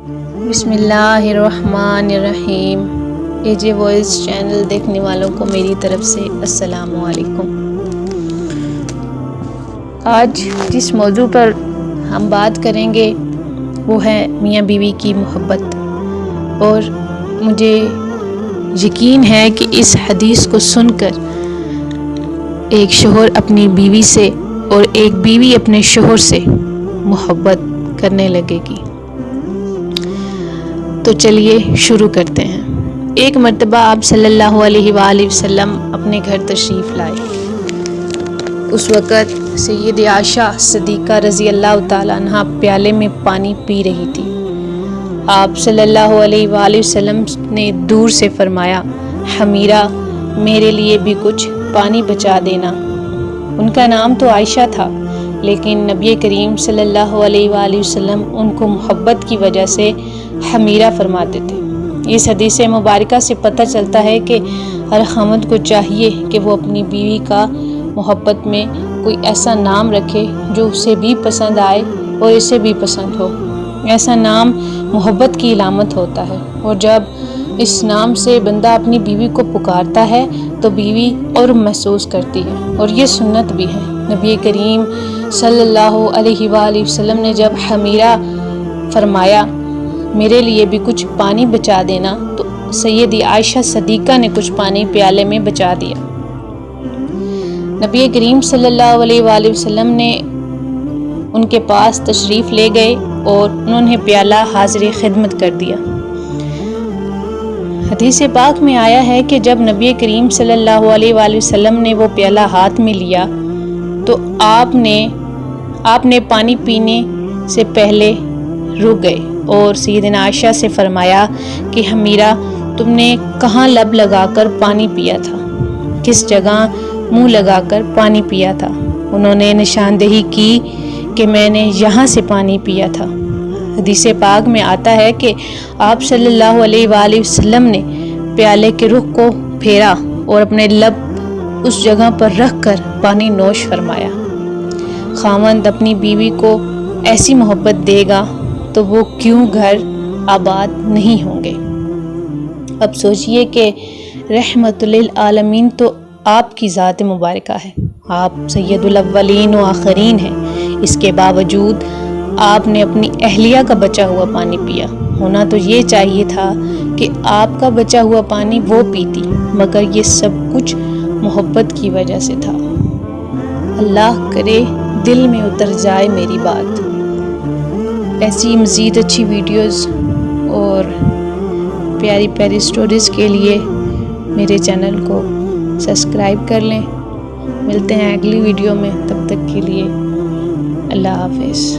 बिस्मिल्लाहिर्रहमानिर्रहीम। एजे voice channel देखने वालों को मेरी तरफ से अस्सलामु अलैकुम। आज जिस मौजू पर हम बात करेंगे वो है मियाँ बीवी की मोहब्बत। और मुझे यकीन है कि इस हदीस को सुनकर एक शोहर अपनी बीवी से और एक बीवी अपने शोहर से मोहब्बत करने लगेगी। तो चलिए शुरू करते हैं। एक मर्तबा आप सल्लल्लाहु अलैहि वसल्लम अपने घर तशरीफ़ लाए। उस वक़्त सैयद आयशा सिद्दीक़ा रज़ी अल्लाह ताला अन्हा प्याले में पानी पी रही थी। आप सल्लल्लाहु अलैहि वसल्लम ने दूर से फरमाया, हमीरा मेरे लिए भी कुछ पानी बचा देना। उनका नाम तो आयशा था, लेकिन नबी करीम सल्लल्लाहु अलैहि वसल्लम उनको मोहब्बत की वजह से हमीरा फरमाते थे। इस हदीस मुबारका से पता चलता है कि हर खामद को चाहिए कि वो अपनी बीवी का मोहब्बत में कोई ऐसा नाम रखे जो उसे भी पसंद आए और इसे भी पसंद हो। ऐसा नाम मोहब्बत की इलामत होता है, और जब इस नाम से बंदा अपनी बीवी को पुकारता है तो बीवी और महसूस करती है, और ये सुन्नत भी है। नबी करीम सल्लल्लाहु अलैहि वसल्लम ने जब हमीरा फरमाया मेरे लिए भी कुछ पानी बचा देना, तो सैयदी आयशा सिद्दीक़ा ने कुछ पानी प्याले में बचा दिया। नबी करीम सल्लल्लाहु अलैहि वसल्लम ने उनके पास तशरीफ़ ले गए और उन्होंने प्याला हाज़िर खिदमत कर दिया। हदीस पाक में आया है कि जब नबी करीम सल्लल्लाहु अलैहि वसल्लम ने वो प्याला हाथ में लिया तो आपने पानी पीने से पहले रुक गए और सैयदना आयशा से फरमाया कि हमीरा तुमने कहाँ लब लगाकर पानी पिया था, किस जगह मुंह लगाकर पानी पिया था। उन्होंने निशानदेही की कि मैंने यहाँ से पानी पिया था। हदीस पाक में आता है कि आप सल्लल्लाहु अलैहि वसल्लम ने प्याले के रुख को फेरा और अपने लब उस जगह पर रख कर पानी नोश फरमाया। खामंद अपनी बीवी को ऐसी मोहब्बत देगा तो वो क्यों घर आबाद नहीं होंगे। अब सोचिए कि रहमतुल लिल आलमीन तो आपकी ज़ात मुबारका है, आप सैयदुल अव्वलीन व आखरीन हैं। इसके बावजूद आपने अपनी अहलिया का बचा हुआ पानी पिया। होना तो ये चाहिए था कि आपका बचा हुआ पानी वो पीती, मगर ये सब कुछ मोहब्बत की वजह से था। अल्लाह करे दिल में उतर जाए मेरी बात। ऐसी मज़ीद अच्छी वीडियोस और प्यारी प्यारी स्टोरीज़ के लिए मेरे चैनल को सब्सक्राइब कर लें। मिलते हैं अगली वीडियो में, तब तक के लिए अल्लाह हाफ़िज़।